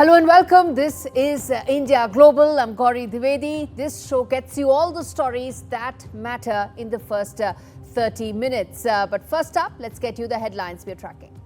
Hello and welcome. This is India Global. I'm Gauri Dwivedi. This show gets you all the stories that matter in the first 30 minutes. But first up, let's get you the headlines we're tracking.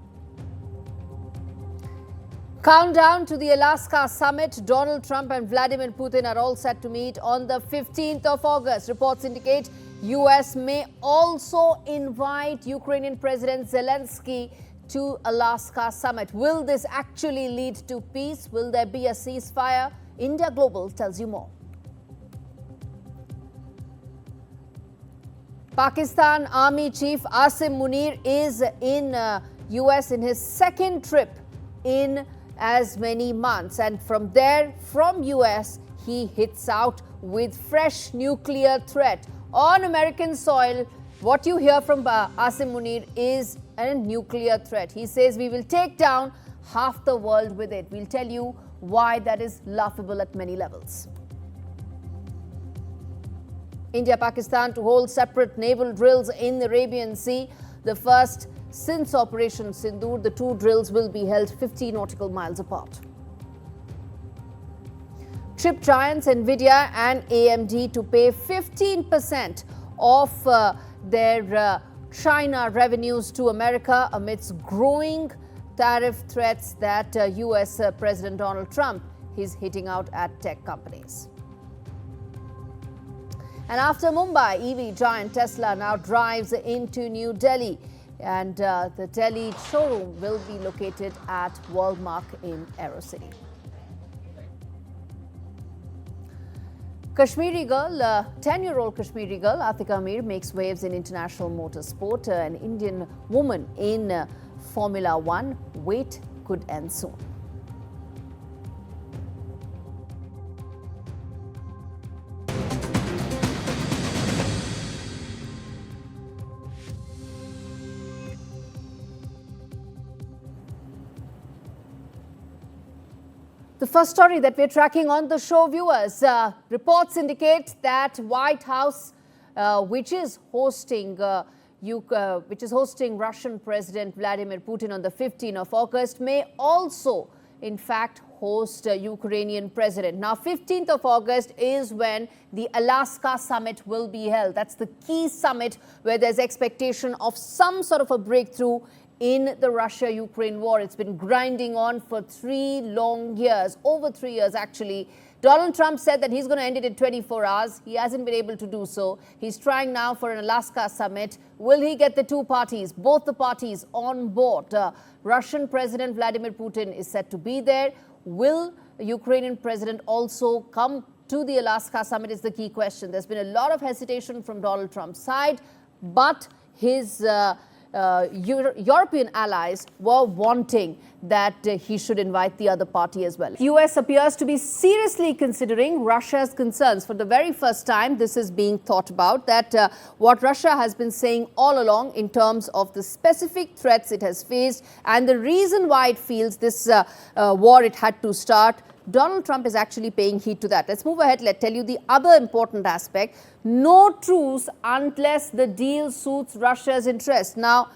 Countdown to the Alaska summit. Donald Trump and Vladimir Putin are all set to meet on the 15th of August. Reports indicate US may also invite Ukrainian President Zelenskyy to Alaska summit. Will this actually lead to peace? Will there be a ceasefire? India Global tells you more. Pakistan Army Chief Asim Munir is in US in his second trip in as many months, and from US he hits out with fresh nuclear threat on American soil. What you hear from Asim Munir is a nuclear threat. He says we will take down half the world with it. We'll tell you why that is laughable at many levels. India-Pakistan to hold separate naval drills in the Arabian Sea. The first since Operation Sindoor. The two drills will be held 50 nautical miles apart. Chip giants NVIDIA and AMD to pay 15% of their China revenues to America amidst growing tariff threats that US President Donald Trump is hitting out at tech companies. And after Mumbai, EV giant Tesla now drives into New Delhi, and the Delhi showroom will be located at Walmart in AeroCity. Kashmiri girl, 10-year-old Kashmiri girl, Atika Mir, makes waves in international motorsport. An Indian woman in Formula One. Wait could end soon. The first story that we're tracking on the show, viewers, reports indicate that White House, which is hosting Russian President Vladimir Putin on the 15th of August, may also, in fact, host Ukrainian President. Now, 15th of August is when the Alaska summit will be held. That's the key summit where there's expectation of some sort of a breakthrough in the Russia-Ukraine war. It's been grinding on for 3 long years, over 3 years actually. Donald Trump said that he's going to end it in 24 hours. He hasn't been able to do so. He's trying now for an Alaska summit. Will he get the two parties, both the parties on board? Russian President Vladimir Putin is said to be there. Will Ukrainian President also come to the Alaska summit is the key question. There's been a lot of hesitation from Donald Trump's side, but his European allies were wanting that he should invite the other party as well. US appears to be seriously considering Russia's concerns. For the very first time, this is being thought about, that what Russia has been saying all along in terms of the specific threats it has faced and the reason why it feels this war it had to start. Donald Trump is actually paying heed to that. Let's move ahead. Let's tell you the other important aspect. No truce unless the deal suits Russia's interest. Now,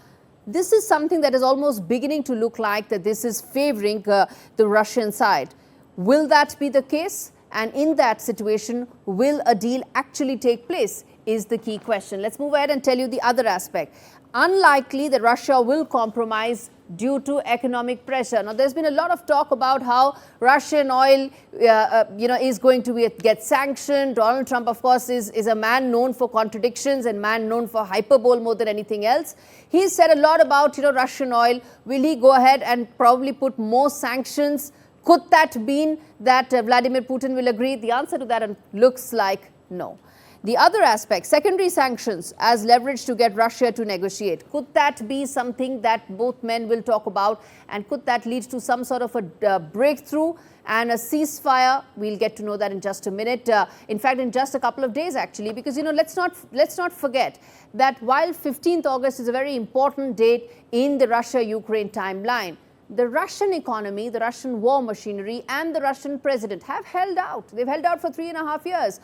this is something that is almost beginning to look like that this is favoring the Russian side. Will that be the case? And in that situation, will a deal actually take place is the key question. Let's move ahead and tell you the other aspect. Unlikely that Russia will compromise due to economic pressure. Now, there's been a lot of talk about how Russian oil, is going to get sanctioned. Donald Trump, of course, is a man known for contradictions and man known for hyperbole more than anything else. He's said a lot about, Russian oil. Will he go ahead and probably put more sanctions? Could that mean that Vladimir Putin will agree? The answer to that looks like no. The other aspect, secondary sanctions as leverage to get Russia to negotiate. Could that be something that both men will talk about? And could that lead to some sort of a breakthrough and a ceasefire? We'll get to know that in just a minute. In fact, in just a couple of days, actually, because, let's not forget that while 15th August is a very important date in the Russia-Ukraine timeline, the Russian economy, the Russian war machinery and the Russian president have held out. They've held out for 3.5 years.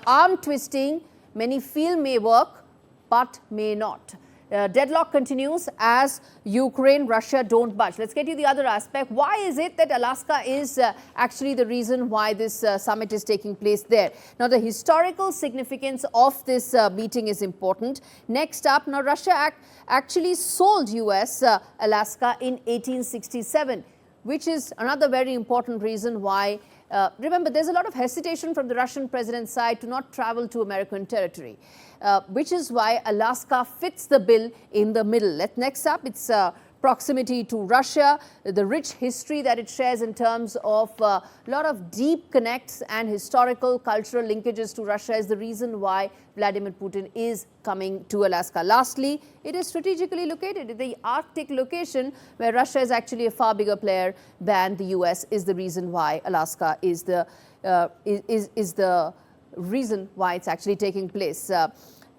Arm twisting, many feel may work, but may not. deadlock continues as Ukraine, Russia don't budge. Let's get you the other aspect. Why is it that Alaska is actually the reason why this summit is taking place there? Now, the historical significance of this meeting is important. Next up, now Russia actually sold US Alaska in 1867, which is another very important reason why. Remember, there's a lot of hesitation from the Russian president's side to not travel to American territory, which is why Alaska fits the bill in the middle. Next up, it's proximity to Russia, the rich history that it shares in terms of a lot of deep connects and historical cultural linkages to Russia is the reason why Vladimir Putin is coming to Alaska. Lastly, it is strategically located in the Arctic location where Russia is actually a far bigger player than the US is the reason why Alaska is the reason why it's actually taking place.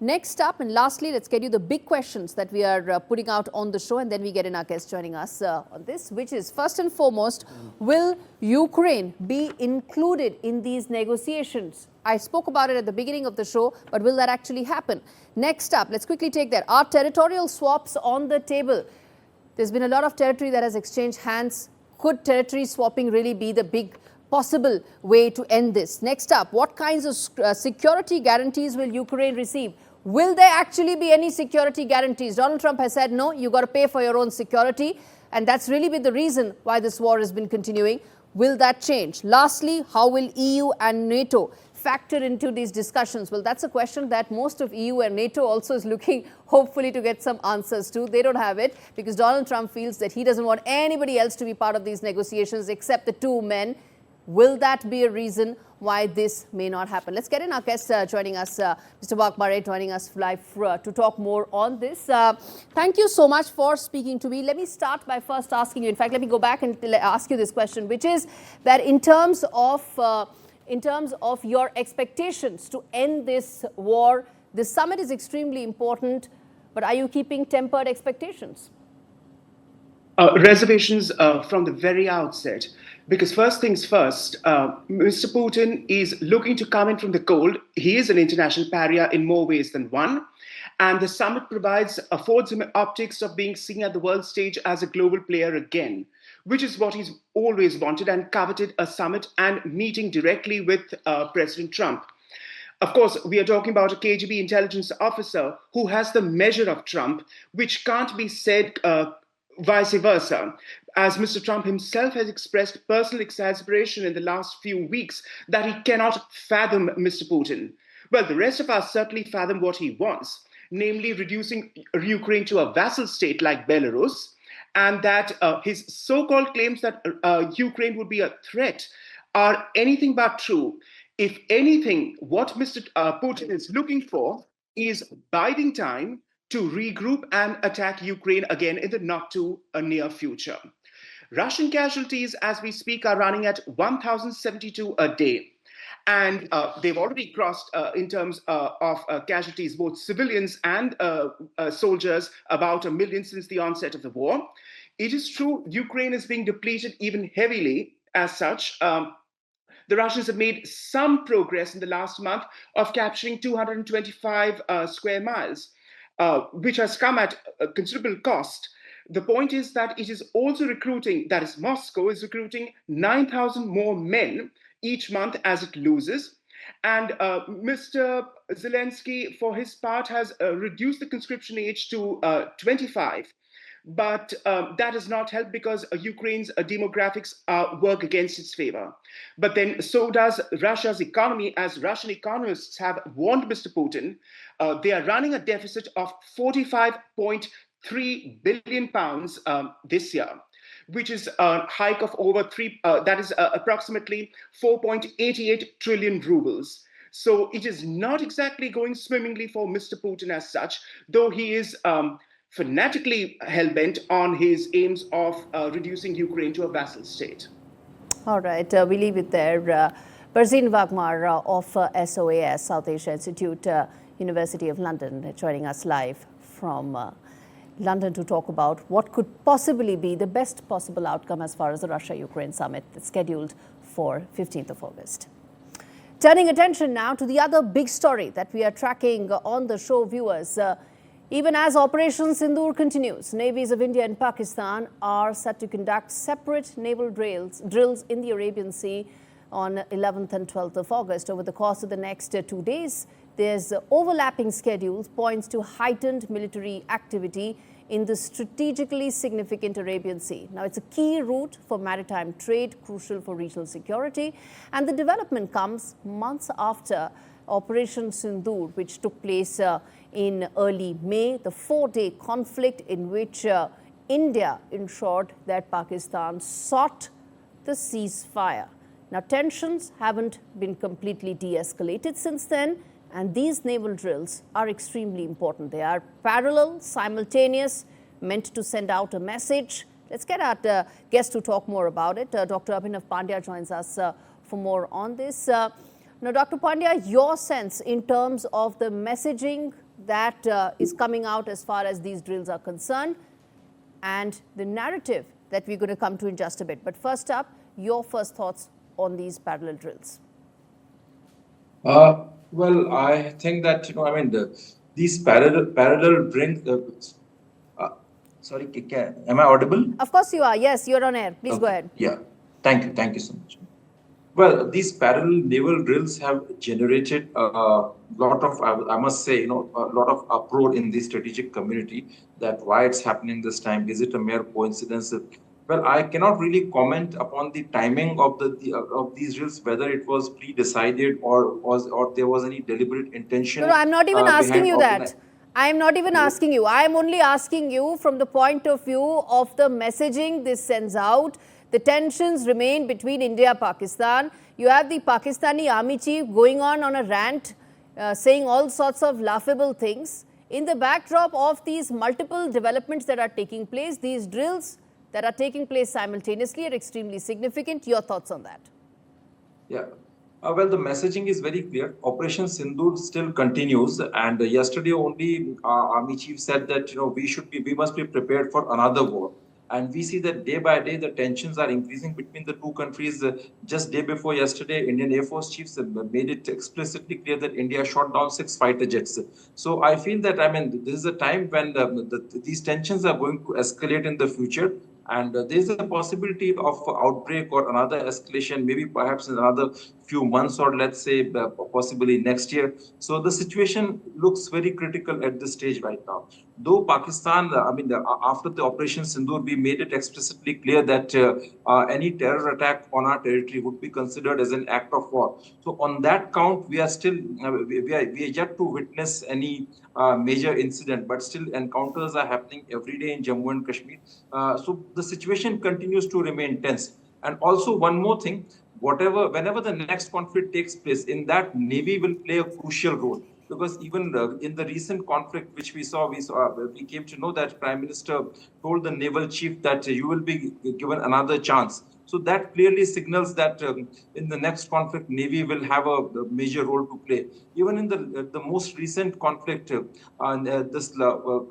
Next up and lastly, let's get you the big questions that we are putting out on the show, and then we get in our guest joining us on this, which is first and foremost, will Ukraine be included in these negotiations? I spoke about it at the beginning of the show, but will that actually happen? Next up, let's quickly take that. Are territorial swaps on the table? There's been a lot of territory that has exchanged hands. Could territory swapping really be the big possible way to end this? Next up, what kinds of security guarantees will Ukraine receive? Will there actually be any security guarantees? Donald Trump has said, no, you got to pay for your own security. And that's really been the reason why this war has been continuing. Will that change? Lastly, how will EU and NATO factor into these discussions? Well, that's a question that most of EU and NATO also is looking, hopefully, to get some answers to. They don't have it because Donald Trump feels that he doesn't want anybody else to be part of these negotiations except the two men. Will that be a reason why this may not happen? Let's get in our guest joining us, Mr. Vakmare, joining us live to talk more on this. Thank you so much for speaking to me. Let me start by first asking you, in fact, let me go back and ask you this question, which is that in terms of your expectations to end this war, this summit is extremely important, but are you keeping tempered expectations? Reservations from the very outset. Because first things first, Mr. Putin is looking to come in from the cold. He is an international pariah in more ways than one. And the summit affords him optics of being seen at the world stage as a global player again, which is what he's always wanted and coveted, a summit and meeting directly with President Trump. Of course, we are talking about a KGB intelligence officer who has the measure of Trump, which can't be said vice versa, as Mr. Trump himself has expressed personal exasperation in the last few weeks that he cannot fathom Mr. Putin. Well, the rest of us certainly fathom what he wants, namely reducing Ukraine to a vassal state like Belarus, and that his so-called claims that Ukraine would be a threat are anything but true. If anything, what Mr. Putin is looking for is biding time to regroup and attack Ukraine again in the not too near future. Russian casualties as we speak are running at 1,072 a day. And they've already crossed, in terms of casualties, both civilians and soldiers, about 1 million since the onset of the war. It is true, Ukraine is being depleted even heavily as such. The Russians have made some progress in the last month of capturing 225 square miles. Which has come at a considerable cost. The point is that it is also recruiting, that is Moscow is recruiting 9,000 more men each month as it loses. And Mr. Zelenskyy, for his part, has reduced the conscription age to 25. But that has not helped because Ukraine's demographics work against its favor. But then so does Russia's economy, as Russian economists have warned Mr. Putin. They are running a deficit of 45.3 billion pounds this year, which is a hike of over that is approximately 4.88 trillion rubles. So it is not exactly going swimmingly for Mr. Putin as such, though he is fanatically hell-bent on his aims of reducing Ukraine to a vassal state. All right, we leave it there. Barzin Vakmar of SOAS, South Asia Institute, University of London, joining us live from London to talk about what could possibly be the best possible outcome as far as the Russia-Ukraine summit that's scheduled for 15th of August. Turning attention now to the other big story that we are tracking on the show, viewers. Even as Operation Sindoor continues, navies of India and Pakistan are set to conduct separate naval drills in the Arabian Sea on 11th and 12th of August. Over the course of the next 2 days, there's overlapping schedules points to heightened military activity in the strategically significant Arabian Sea. Now, it's a key route for maritime trade, crucial for regional security, and the development comes months after Operation Sindoor, which took place in early May, the 4-day conflict in which India ensured that Pakistan sought the ceasefire. Now, tensions haven't been completely de-escalated since then, and these naval drills are extremely important. They are parallel, simultaneous, meant to send out a message. Let's get our guest to talk more about it. Dr. Abhinav Pandya joins us for more on this. Now, Dr. Pandya, your sense in terms of the messaging that is coming out as far as these drills are concerned and the narrative that we're going to come to in just a bit. But first up, your first thoughts on these parallel drills. Well, I think that, these parallel brings... sorry, am I audible? Of course you are. Yes, you're on air. Please go ahead. Yeah, thank you so much. Well, these parallel naval drills have generated a lot of, I must say, a lot of uproar in the strategic community. That why it's happening this time? Is it a mere coincidence? Well, I cannot really comment upon the timing of of these drills, whether it was pre-decided or there was any deliberate intention. No, I'm not even asking you that. I'm not even asking you. I'm only asking you from the point of view of the messaging this sends out. The tensions remain between India and Pakistan. You have the Pakistani army chief going on a rant, saying all sorts of laughable things. In the backdrop of these multiple developments that are taking place, these drills that are taking place simultaneously are extremely significant. Your thoughts on that? Yeah. Well, the messaging is very clear. Operation Sindoor still continues, and yesterday only Army Chief said that we must be prepared for another war. And we see that day by day the tensions are increasing between the two countries. Just day before yesterday, Indian Air Force chiefs made it explicitly clear that India shot down 6 fighter jets. So I feel that this is a time when these tensions are going to escalate in the future. And there is a possibility of outbreak or another escalation, maybe perhaps in another few months or let's say possibly next year. So the situation looks very critical at this stage right now. Though Pakistan, after the Operation Sindoor, we made it explicitly clear that any terror attack on our territory would be considered as an act of war. So on that count, we are still we are yet to witness any major incident, but still encounters are happening every day in Jammu and Kashmir. So the situation continues to remain tense. And also one more thing, whenever the next conflict takes place, in that Navy will play a crucial role. Because even in the recent conflict which we came to know that Prime Minister told the naval chief that you will be given another chance. So that clearly signals that in the next conflict, Navy will have a major role to play. Even in the most recent conflict, this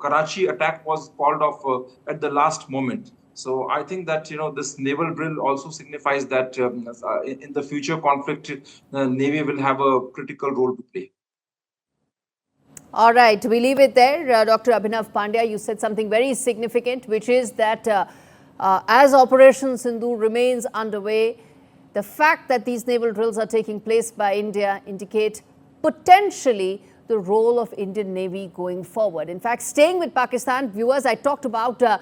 Karachi attack was called off at the last moment. So I think that this naval drill also signifies that in the future conflict, Navy will have a critical role to play. All right, we leave it there. Dr. Abhinav Pandya, you said something very significant, which is that as Operation Sindoor remains underway, the fact that these naval drills are taking place by India indicate potentially the role of Indian Navy going forward. In fact, staying with Pakistan, viewers, I talked about the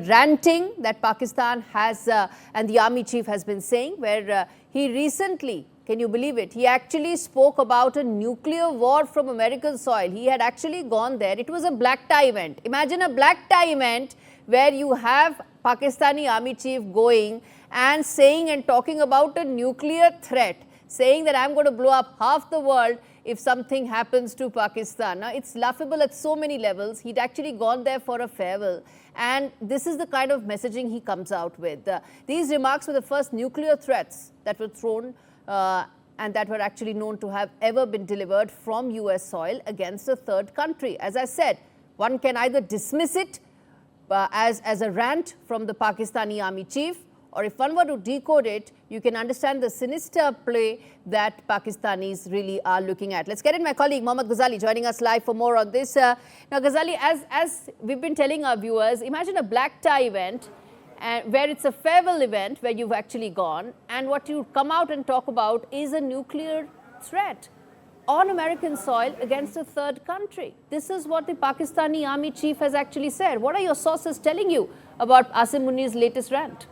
ranting that Pakistan has and the army chief has been saying, where he recently, can you believe it? He actually spoke about a nuclear war from American soil. He had actually gone there. It was a black tie event. Imagine a black tie event where you have Pakistani army chief going and saying and talking about a nuclear threat, saying that I'm going to blow up half the world if something happens to Pakistan. Now, it's laughable at so many levels. He'd actually gone there for a farewell. And this is the kind of messaging he comes out with. These remarks were the first nuclear threats that were thrown and that were actually known to have ever been delivered from US soil against a third country. As I said, one can either dismiss it as a rant from the Pakistani army chief, or if one were to decode it, you can understand the sinister play that Pakistanis really are looking at. Let's get in my colleague Mohammad Ghazali joining us live for more on this. Now, Ghazali, as we've been telling our viewers, imagine a black tie event where it's a farewell event where you've actually gone, and what you come out and talk about is a nuclear threat on American soil against a third country. This is what the Pakistani army chief has actually said. What are your sources telling you about Asim Muni's latest rant?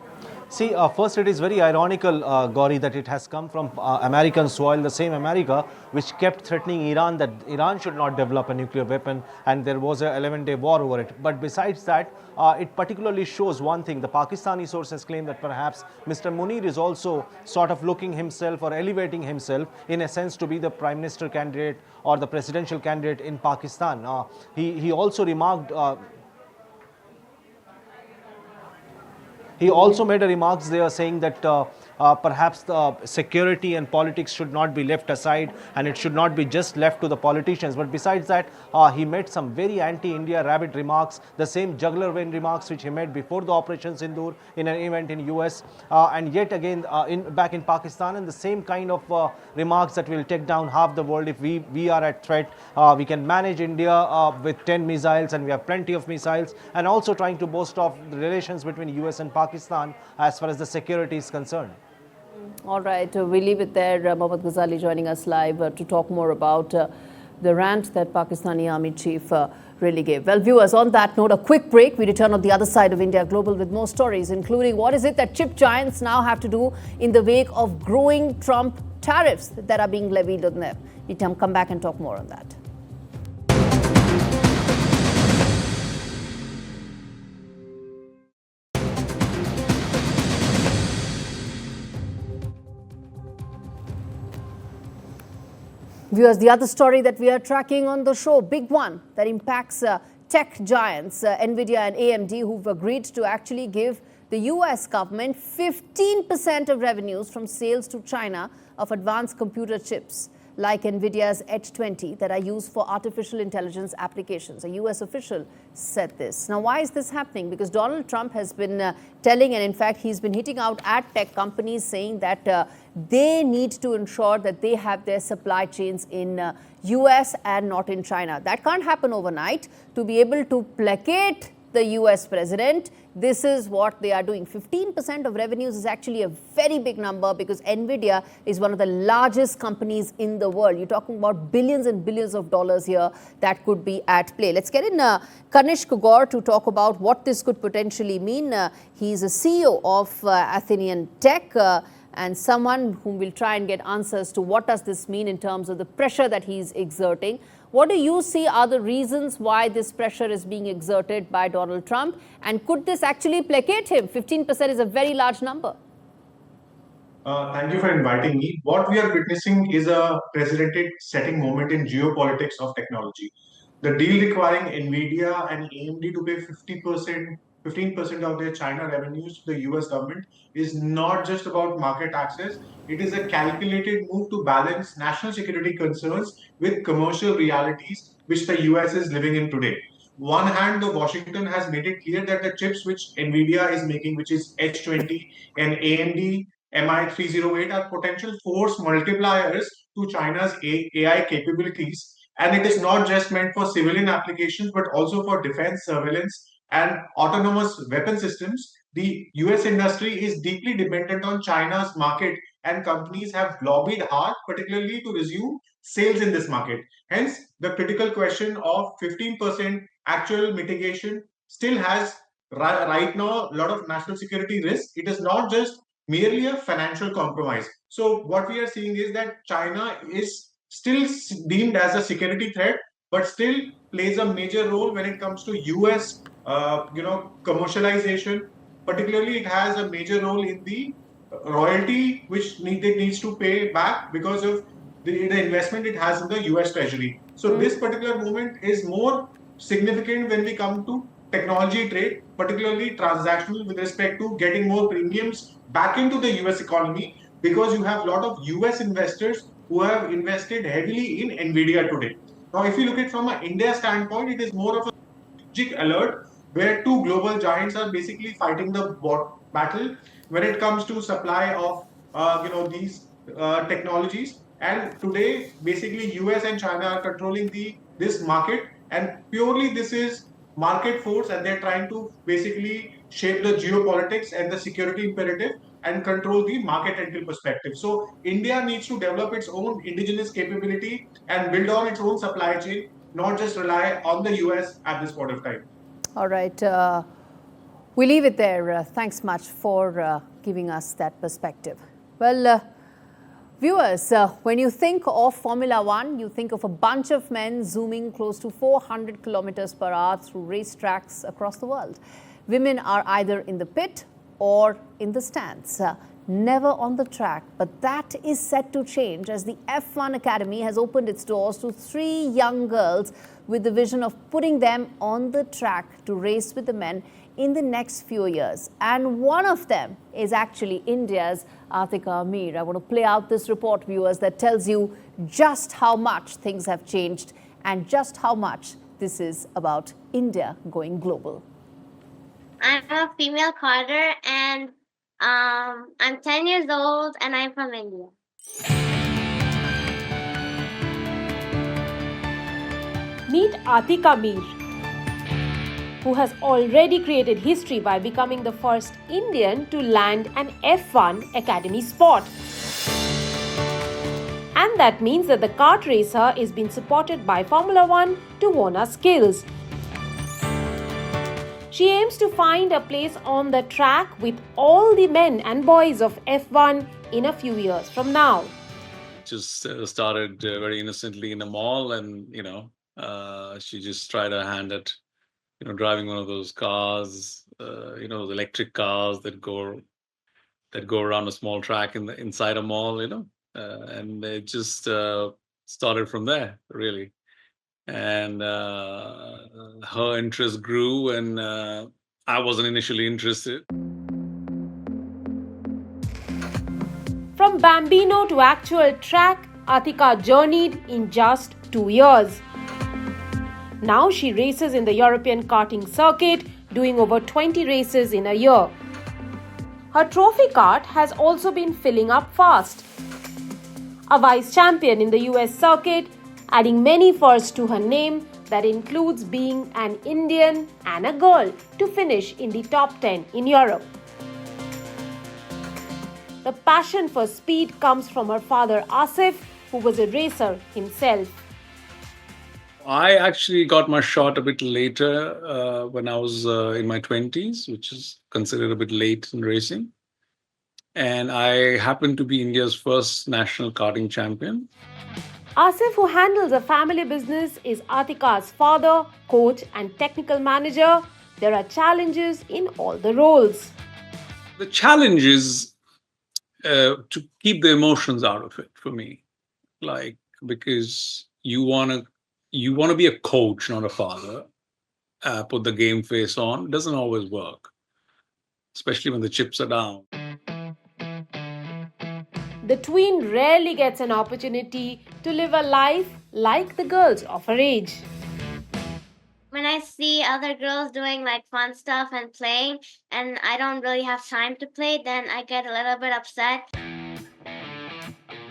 See, first it is very ironical, Gauri, that it has come from American soil, the same America which kept threatening Iran that Iran should not develop a nuclear weapon, and there was a 11-day war over it. But besides that, it particularly shows one thing. The Pakistani sources claim that perhaps Mr. Munir is also sort of looking himself or elevating himself in a sense to be the prime minister candidate or the presidential candidate in Pakistan. He also remarked He also made a remarks there saying that perhaps the security and politics should not be left aside and it should not be just left to the politicians. But besides that, he made some very anti-India rabid remarks, the same jugular vein remarks which he made before the Operation Sindoor in an event in US and yet again back in Pakistan, and the same kind of remarks that will take down half the world if we are at threat. We can manage India with 10 missiles and we have plenty of missiles, and also trying to boast of the relations between US and Pakistan as far as the security is concerned. All right, we leave it there. Mohammad Ghazali joining us live to talk more about the rant that Pakistani army chief really gave. Well, viewers, on that note, a quick break. We return on the other side of India Global with more stories, including what is it that chip giants now have to do in the wake of growing Trump tariffs that are being levied on them. We come back and talk more on that. Viewers, the other story that we are tracking on the show, big one that impacts tech giants, NVIDIA and AMD, who've agreed to actually give the US government 15% of revenues from sales to China of advanced computer chips like NVIDIA's H20 that are used for artificial intelligence applications. A US official said this. Now, why is this happening? Because Donald Trump has been telling, and in fact, he's been hitting out at tech companies saying that they need to ensure that they have their supply chains in US and not in China. That can't happen overnight. To be able to placate the US president, this is what they are doing. 15% of revenues is actually a very big number because NVIDIA is one of the largest companies in the world. You're talking about billions and billions of dollars here that could be at play. Let's get in Kanishk Gaur to talk about what this could potentially mean. He's a CEO of Athenian Tech and someone whom will try and get answers to what does this mean in terms of the pressure that he's exerting. What do you see are the reasons why this pressure is being exerted by Donald Trump? And could this actually placate him? 15% is a very large number. Thank you for inviting me. What we are witnessing is a precedent-setting moment in geopolitics of technology. The deal requiring NVIDIA and AMD to pay 15% of their China revenues to the US government is not just about market access. It is a calculated move to balance national security concerns with commercial realities which the US is living in today. One hand, the Washington has made it clear that the chips which NVIDIA is making, which is H20 and AMD MI308, are potential force multipliers to China's AI capabilities. And it is not just meant for civilian applications, but also for defense, surveillance, and autonomous weapon systems. The US industry is deeply dependent on China's market, and companies have lobbied hard, particularly to resume sales in this market. Hence, the critical question of 15% actual mitigation still has right now a lot of national security risk. It is not just merely a financial compromise. So what we are seeing is that China is still deemed as a security threat, but still plays a major role when it comes to US commercialization. Particularly, it has a major role in the royalty which it needs to pay back because of the investment it has in the US Treasury. So this particular movement is more significant when we come to technology trade, particularly transactional with respect to getting more premiums back into the US economy, because you have a lot of US investors who have invested heavily in NVIDIA today. Now, if you look at it from an India standpoint, it is more of a strategic alert where two global giants are basically fighting the battle when it comes to supply of these technologies. And today, basically, US and China are controlling this market, and purely this is market force, and they're trying to basically shape the geopolitics and the security imperative and control the market entry perspective. So India needs to develop its own indigenous capability and build on its own supply chain, not just rely on the US at this point of time. All right. We leave it there. Thanks much for giving us that perspective. Well, viewers, when you think of Formula One, you think of a bunch of men zooming close to 400 kilometers per hour through racetracks across the world. Women are either in the pit or in the stands, never on the track. But that is set to change as the F1 Academy has opened its doors to 3 young girls with the vision of putting them on the track to race with the men in the next few years. And one of them is actually India's Atika Amir. I want to play out this report, viewers, that tells you just how much things have changed and just how much this is about India going global. I'm a female carter, and I'm 10 years old, and I'm from India. Meet Atika Amir, who has already created history by becoming the first Indian to land an F1 Academy spot. And that means that the kart racer is being supported by Formula One to hone her skills. She aims to find a place on the track with all the men and boys of F1 in a few years from now. Just started very innocently in a mall, and she just tried her hand at driving one of those cars, those electric cars that go around a small track inside a mall, and it just started from there, really. And her interest grew, and I wasn't initially interested. From Bambino to actual track, Atika journeyed in just 2 years. Now she races in the European karting circuit, doing over 20 races in a year. Her trophy kart has also been filling up fast. A vice champion in the US circuit, adding many firsts to her name that includes being an Indian and a girl to finish in the top 10 in Europe. The passion for speed comes from her father Asif, who was a racer himself. I actually got my shot a bit later when I was in my 20s, which is considered a bit late in racing. And I happened to be India's first national karting champion. Asif, who handles a family business, is Atika's father, coach and technical manager. There are challenges in all the roles. The challenge is to keep the emotions out of it for me, because you want to be a coach, not a father. Put the game face on. It doesn't always work, especially when the chips are down. The tween rarely gets an opportunity to live a life like the girls of her age. When I see other girls doing fun stuff and playing, and I don't really have time to play, then I get a little bit upset.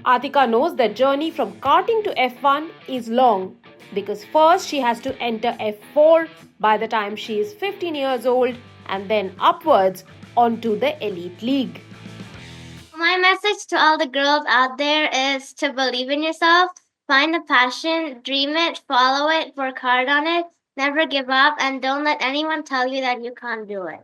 Atika knows that journey from karting to F1 is long, because first she has to enter F4 by the time she is 15 years old, and then upwards onto the elite league. My message to all the girls out there is to believe in yourself, find a passion, dream it, follow it, work hard on it, never give up, and don't let anyone tell you that you can't do it.